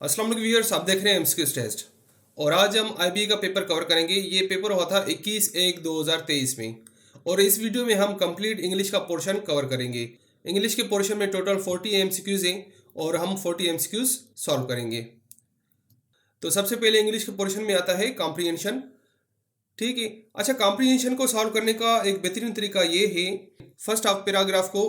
अस्सलाम वालेकुम व्यूअर्स, आप देख रहे हैं एमसीक्यूज टेस्ट। और आज हम आईबीए का पेपर कवर करेंगे। ये पेपर हुआ था 21/1/2023 में। और इस वीडियो में हम कंप्लीट इंग्लिश का पोर्शन कवर करेंगे। इंग्लिश के पोर्शन में टोटल 40 एमसीक्यूज हैं और हम 40 एमसीक्यूज सॉल्व करेंगे। तो सबसे पहले इंग्लिश के पोर्शन में आता है कॉम्प्रिहेंशन। ठीक है। अच्छा, कॉम्प्रिहेंशन को सॉल्व करने का एक बेहतरीन तरीका ये है, फर्स्ट आप पैराग्राफ को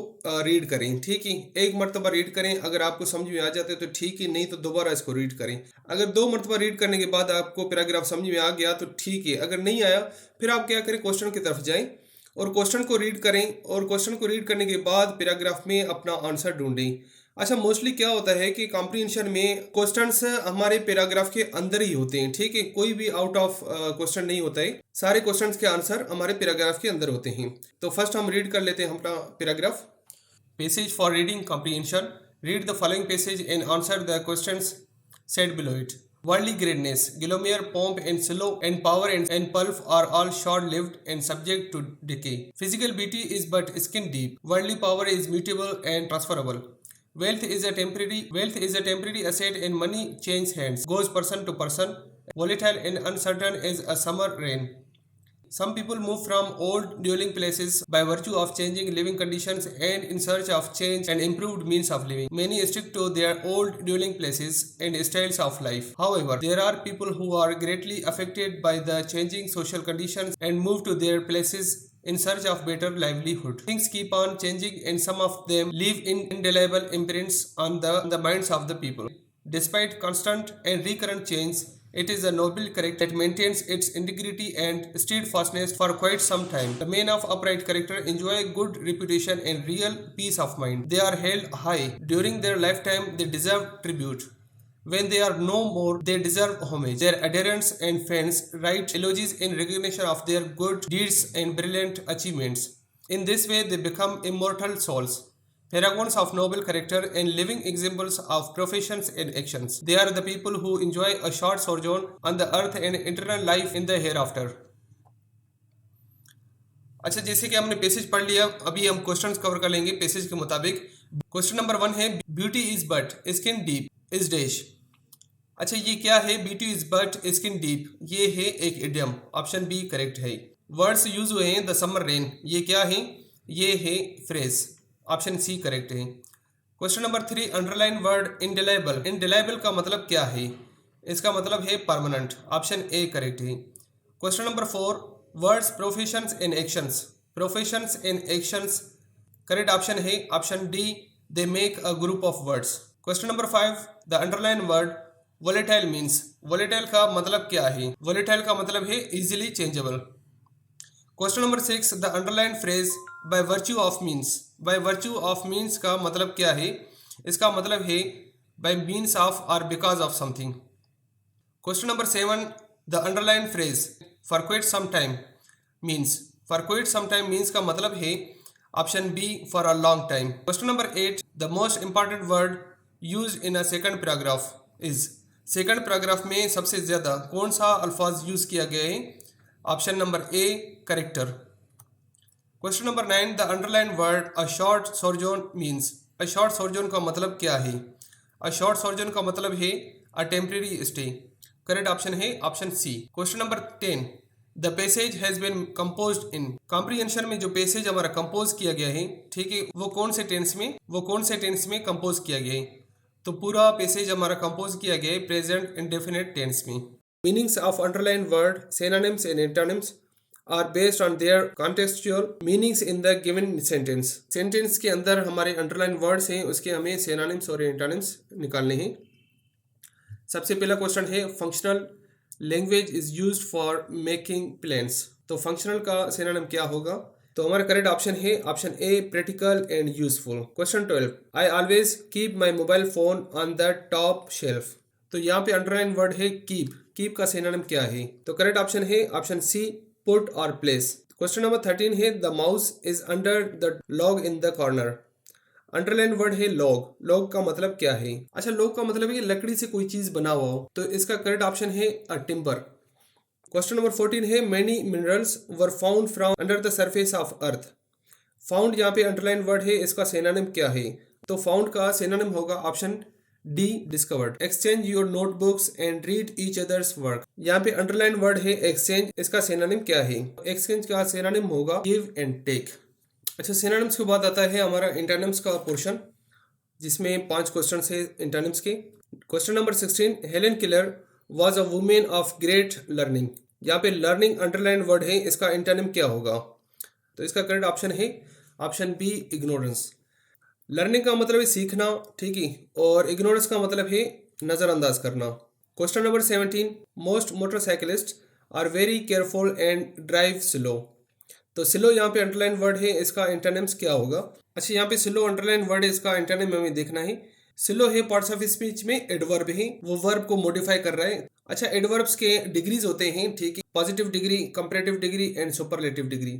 रीड करें। ठीक है, एक मरतबा रीड करें, अगर आपको समझ में आ जाता है तो ठीक है, नहीं तो दोबारा इसको रीड करें। अगर 2 मरतबा रीड करने के बाद आपको पैराग्राफ समझ में आ गया तो ठीक है, अगर नहीं आया फिर आप क्या करें, क्वेश्चन की तरफ जाएं और क्वेश्चन को रीड करें। और क्वेश्चन को रीड करने के बाद पैराग्राफ में अपना आंसर ढूंढें। अच्छा, मोस्टली क्या होता है कि कॉम्प्रिहेंशन में क्वेश्चंस हमारे पैराग्राफ के अंदर ही होते हैं। ठीक है, कोई भी आउट ऑफ क्वेश्चन नहीं होता है, सारे क्वेश्चंस के आंसर हमारे पैराग्राफ के अंदर होते हैं। तो फर्स्ट हम रीड कर लेते हैं अपना paragraph. Passage for reading comprehension. Read the following passage and answer the questions set below it. Worldly greatness, glamour, pomp, and slow, and power and pulp are all short-lived and subject to decay. Physical beauty is but skin deep. Worldly power is mutable and transferable. Wealth is a temporary asset, and money changes hands, goes person to person, volatile and uncertain as a summer rain. Some people move from old dwelling places by virtue of changing living conditions and in search of change and improved means of living. Many stick to their old dwelling places and styles of life. However, there are people who are greatly affected by the changing social conditions and move to their places in search of better livelihood. Things keep on changing and some of them leave indelible imprints on the minds of the people. Despite constant and recurrent change, it is a noble character that maintains its integrity and steadfastness for quite some time. The men of upright character enjoy good reputation and real peace of mind. They are held high. During their lifetime, they deserve tribute. When they are no more, they deserve homage. Their adherents and friends write eulogies in recognition of their good deeds and brilliant achievements. In this way, they become immortal souls, paragons of noble character and living examples of professions and actions. They are the people who enjoy a short sojourn on the earth and eternal life in the hereafter. अच्छा, जैसे कि हमने passage पढ़ लिया, अभी हम questions cover कर लेंगे पैसेज के मुताबिक। क्वेश्चन नंबर 1 है, beauty is but skin deep is dash. अच्छा, ये क्या है? Beauty is but skin deep, ये है एक इडियम। ऑप्शन बी करेक्ट है। वर्ड्स यूज हुए हैं द समर रेन, ये क्या है? ये है फ्रेज। ऑप्शन सी करेक्ट है। Question number 3, underline word indelible. Indelible का मतलब क्या है? इसका मतलब है परमानेंट। ऑप्शन ए करेक्ट है। Question number 4, words professions and actions. Professions and actions, correct option है option D, they make a group of words. Question number 5, the underline word volatile means. Volatile का मतलब क्या है? Volatile का मतलब है easily changeable. Question number 6, the underline phrase by virtue of means. By virtue of means का मतलब क्या है? इसका मतलब है बाय मीन्स ऑफ और because of something. Question number 7, the underline phrase for quite some time means. For quite some time means का मतलब है option B, for a long time. Question number 8, the most important word use in a second paragraph is. Second paragraph में सबसे ज्यादा कौन सा अल्फाज use किया गया है? Option number A character. Question number 9, the underline word a short sojourn means. A short sojourn का मतलब क्या है? अ शॉर्ट सोजोन का मतलब है a temporary stay. Correct option है option C. Question number 10, the passage has been composed in. Comprehension में जो पैसेज हमारा कंपोज किया गया है, ठीक है, वो कौन से टेंस में कंपोज किया गया है? तो पूरा पैसेज हमारा कंपोज किया गया है प्रेजेंट इंडेफिनिट टेंस में। Meanings of underline word, synonyms and antonyms are based on their contextual meanings in the given sentence. Sentence के अंदर हमारे अंडरलाइन वर्ड्स हैं, उसके हमें सिनोनिम्स और एंटोनिम्स निकालने हैं। सबसे पहला क्वेश्चन है, functional language is used for making plans. तो फंक्शनल का सिनोनिम क्या होगा? तो हमारा करेक्ट ऑप्शन है option A, practical and useful. Question 12, I always keep my mobile phone on the top shelf. तो यहाँ पे अंडरलाइन वर्ड है कीप। कीप का सिनोनिम क्या है? तो करेक्ट ऑप्शन है ऑप्शन सी, पुट और प्लेस। क्वेश्चन नंबर 13 है, the mouse is under the log in the corner. Underline word है लॉग। लॉग का मतलब क्या है? अच्छा, लॉग का मतलब है कि लकड़ी से कोई चीज बना हुआ हो, तो इसका करेक्ट ऑप्शन है अ टिम्बर। क्वेश्चन नंबर 14 है, many minerals were found from under the surface of earth. Found यहाँ पे अंडरलाइन वर्ड है, इसका सिनोनिम क्या है? तो फाउंड का सिनोनिम होगा option D discovered. Exchange your notebooks and read each others work. यहाँ पे अंडरलाइन वर्ड है एक्सचेंज, इसका सिनोनिम क्या है? एक्सचेंज का सिनोनिम होगा गिव एंड टेक। अच्छा, सिनोनिम्स के बाद आता है हमारा इंटरनिम्स का पोर्शन, जिसमें 5 क्वेश्चन है इंटरनिम्स के। Question number 16, Helen Keller was a women of great learning. यहाँ पे लर्निंग अंडरलाइन वर्ड है, इसका इंटरनिम क्या होगा? तो इसका करेक्ट ऑप्शन है ऑप्शन बी इग्नोरेंस। लर्निंग का मतलब है सीखना, ठीक है, और इग्नोरेंस का मतलब है नज़रअंदाज करना। Question number 17, most motorcyclists are very careful and drive slow. तो स्लो यहाँ पे अंडरलाइन वर्ड है, इसका इंटरनिम्स क्या होगा? अच्छा, यहाँ पे स्लो अंडरलाइन वर्ड है, इसका इंटरनिम हमें देखना है। स्लो है पार्ट्स ऑफ स्पीच में एडवर्ब है, वो वर्ब को मॉडिफाई कर रहा है। अच्छा, एडवर्ब्स के डिग्रीज होते हैं, ठीक है, positive degree, comparative degree and superlative degree.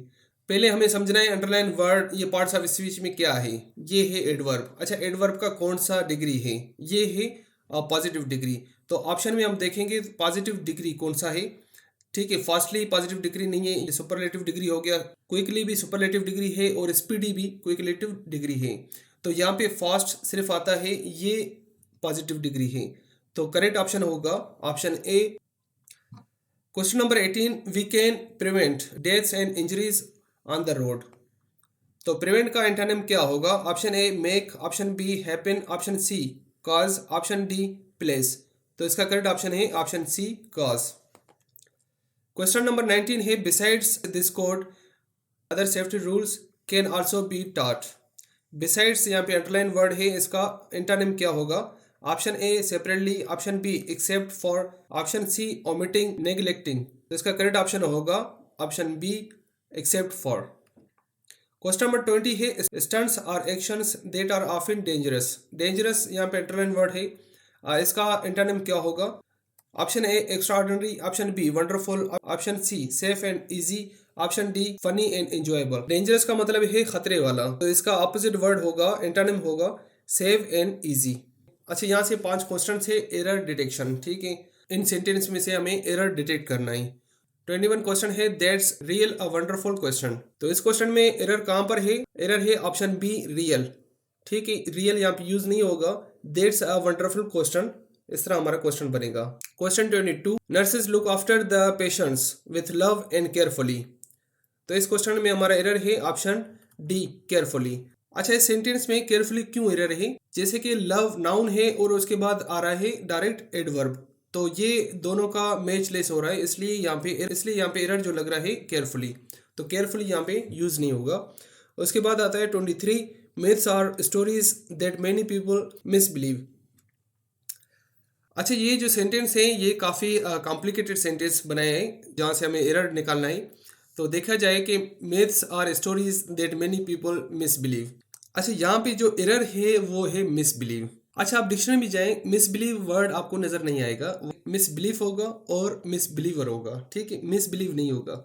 पहले हमें समझना है अंडरलाइन वर्ड ये पार्ट्स ऑफ स्पीच में क्या है। ये है एडवर्ब। अच्छा, एडवर्ब का कौन सा डिग्री है? ये है पॉजिटिव डिग्री। तो ऑप्शन में हम देखेंगे पॉजिटिव डिग्री कौन सा है, ठीक है। फास्टली पॉजिटिव डिग्री नहीं है, ये सुपरलेटिव डिग्री हो गया। क्विकली भी सुपरलेटिव डिग्री है और स्पीडी भी क्विकलेटिव डिग्री है। तो यहाँ पे फास्ट सिर्फ आता है, ये पॉजिटिव डिग्री है। तो करेक्ट ऑप्शन होगा option A. Question number 18, we can prevent deaths and injuries on the road. तो प्रिवेंट का एंटोनिम क्या होगा? Option A make, option B happen, option C cause, option D place. तो इसका correct option है option C cause. Question number 19 है, besides this code other safety rules can also be taught. Besides यहाँ पे underline word है, इसका antonym क्या होगा? Option A separately, option B except for, option C omitting, neglecting. तो इसका करेक्ट ऑप्शन होगा option B except for. Question number 20 है, stunts are actions that are often dangerous. Dangerous यहाँ पे अंडरलाइन वर्ड है, इसका एंटोनिम क्या होगा? Option A extraordinary, option B wonderful, option C safe and easy, option D funny and enjoyable. Dangerous का मतलब है खतरे वाला, तो इसका ऑपोजिट वर्ड होगा, एंटोनिम होगा सेफ एंड इजी। अच्छा, यहाँ से 5 क्वेश्चन है एरर डिटेक्शन, ठीक है। इन सेंटेंस में से हमें एरर डिटेक्ट करना है। 21 क्वेश्चन है, that's real a wonderful question. तो इस क्वेश्चन में एरर कहाँ पर है? एरर है ऑप्शन बी रियल, ठीक है। रियल यहाँ पे यूज नहीं होगा, दैट्स अ वंडरफुल क्वेश्चन, इस तरह हमारा क्वेश्चन बनेगा। Question 22, nurses look after the patients with love and carefully. तो इस क्वेश्चन में हमारा एरर है ऑप्शन डी केयरफुली। अच्छा, इस सेंटेंस में केयरफुली क्यों एरर है? जैसे कि लव नाउन है और उसके बाद आ रहा है डायरेक्ट एडवर्ब, तो ये दोनों का मैच लेस हो रहा है, इसलिए यहाँ पे एरर जो लग रहा है केयरफुली, तो केयरफुली यहाँ पे यूज नहीं होगा। उसके बाद आता है 23, myths are stories that many people misbelieve. अच्छा, ये जो सेंटेंस है ये काफ़ी कॉम्प्लिकेटेड सेंटेंस बनाए हैं, जहाँ से हमें एरर निकालना है। तो देखा जाए कि myths are stories that many people misbelieve. अच्छा, यहाँ पे जो एरर है वो है मिसबिलीव। अच्छा, आप डिक्शनरी में जाएं, मिसबिलीव वर्ड आपको नजर नहीं आएगा, मिसबिलीफ होगा और मिसबिलीवर होगा, ठीक है, मिसबिलीव नहीं होगा।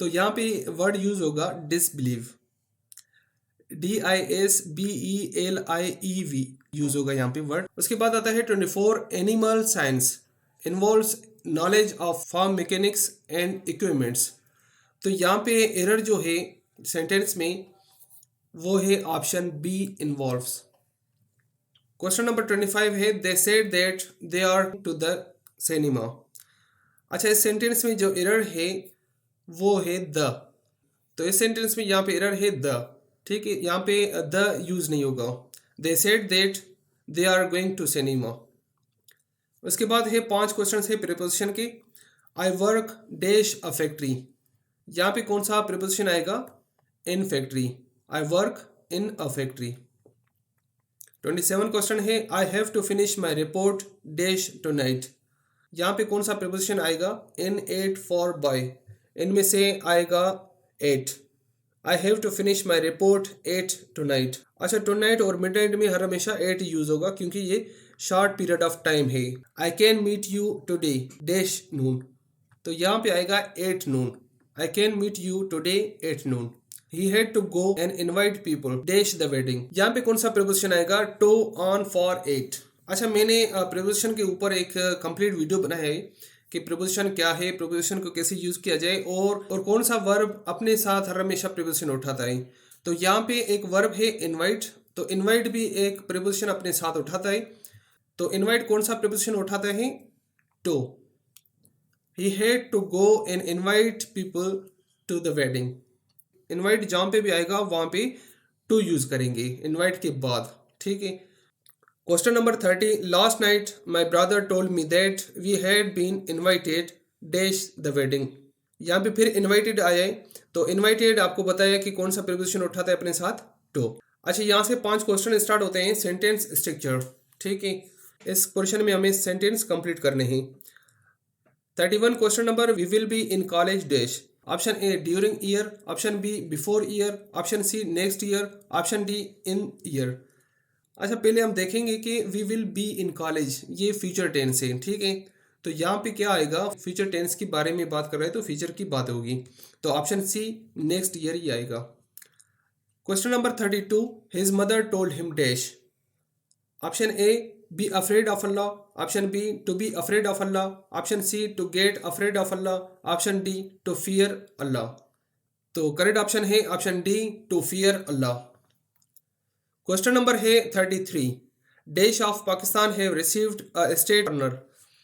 तो यहाँ पे वर्ड यूज होगा डिसबिलीव, DISBELIEV यूज होगा यहाँ पे वर्ड। उसके बाद आता है 24, animal science involves knowledge of farm mechanics and equipments. तो यहाँ पे एरर जो है सेंटेंस में वो है option B involves. Question number 25 है, they said that they are to the cinema. अच्छा, इस सेंटेंस में जो एरर है वो है द, तो इस सेंटेंस में यहाँ पे एरर है द, ठीक है, यहाँ पे द यूज नहीं होगा। They said that they are going to cinema. उसके बाद है 5 क्वेश्चन है प्रीपोजिशन के। I work dash a factory, यहाँ पे कौन सा प्रीपोजिशन आएगा? In factory, I work in a factory. 27 question है, I have to finish my report dash tonight, यहाँ पे कौन सा प्रीपोजिशन आएगा? इन 8 फॉर बाय, इनमें से आएगा 8। I have to finish my report 8 tonight. अच्छा, टुनाइट और मिडनाइट में हर हमेशा 8 यूज होगा क्योंकि ये शॉर्ट पीरियड ऑफ टाइम है। I can meet you today dash noon, तो यहाँ पे आएगा 8 नून। I can meet you today at noon. He had to go and invite people dash the wedding. यहाँ पे कौन सा preposition आएगा? To, on, for, at. अच्छा, मैंने preposition के ऊपर एक कंप्लीट वीडियो बनाया है कि preposition क्या है, preposition को कैसे यूज किया जाए और कौन सा verb अपने साथ हर हमेशा preposition उठाता है। तो यहाँ पे एक verb है invite, तो invite भी एक preposition अपने साथ उठाता है। तो इनवाइट कौन सा प्रीपोजिशन उठाता है? To. He had to go and invite people to the wedding. Invite जहाँ पे भी आएगा वहाँ पे टू यूज करेंगे इनवाइट के बाद, ठीक है। Question number 30, last night my brother told me that we had been invited dash the wedding. यहाँ पे फिर इन्वाइटेड आया है, तो इन्वाइटेड आपको बताया कि कौन सा प्रीपोजिशन उठाता है अपने साथ? टू। अच्छा, यहाँ से 5 क्वेश्चन स्टार्ट होते हैं सेंटेंस स्ट्रक्चर, ठीक है। इस पोर्शन में हमें सेंटेंस कंप्लीट करने हैं। 31 question number, we will be in college dash. Option A during year, option B before year, option C next year, option D in year. अच्छा, पहले हम देखेंगे कि we will be in college, ये future tense है, ठीक है। तो यहाँ पे क्या आएगा? फ्यूचर टेंस के बारे में बात कर रहे हैं तो फ्यूचर की बात होगी, तो ऑप्शन सी नेक्स्ट ईयर ही आएगा। Question number 32, his mother told him dash. Option A be afraid of Allah, option B to be afraid of Allah, option C to get afraid of Allah, option D to fear Allah. तो correct option है option D to fear Allah. Question number है 33, dash of Pakistan have received a state honour.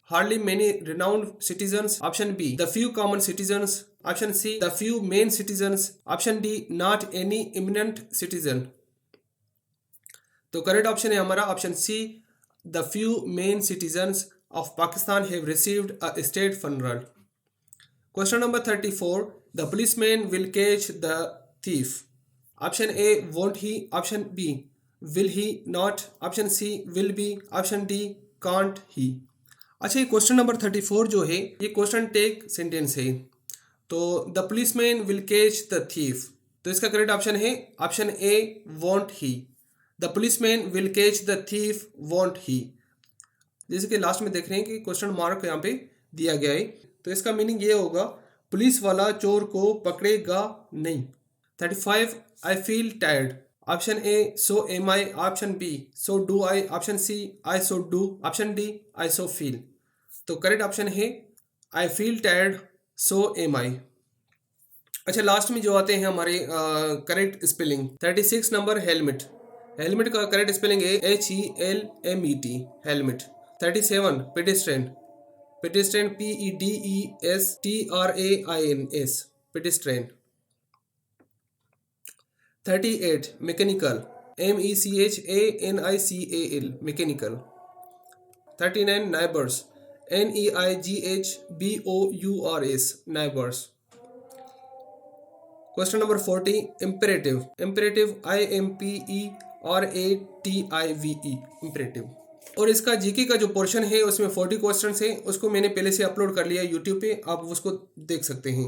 Hardly many renowned citizens, option be the few common citizens, option C the few men citizens, option D not any eminent citizen. तो correct option है हमारा option C the few men citizens of Pakistan have received a state funeral. Question number 34, the policeman will catch the thief. Option A won't he, option B will he not, option C will be, option D can't he. अच्छा, ये question number 34 जो है ये question take sentence है। तो the policeman will catch the thief, तो इसका correct option है option A won't he. The policeman will catch the thief won't he. जैसे कि लास्ट में देख रहे हैं कि क्वेश्चन मार्क यहाँ पे दिया गया है, तो इसका मीनिंग ये होगा पुलिस वाला चोर को पकड़ेगा नहीं। 35, I feel tired. Option A so am I, option B so do I, option C I so do, option D I so feel. तो करेक्ट ऑप्शन है I feel tired so am I. अच्छा, last में जो आते हैं हमारे correct spelling. 36 number helmet. Helmet का correct spelling है HELMET helmet. 37 pedestrian. Pedestrian PEDESTRAIN pedestrian. 38 mechanical MECHANICAL mechanical. 39 neighbours NEIGHBOURS neighbours. Question number 40 imperative. Imperative IMPERATIVE imperative. और इसका जीके का जो पोर्शन है उसमें 40 क्वेश्चन है, उसको मैंने पहले से अपलोड कर लिया यूट्यूब पे, आप उसको देख सकते हैं।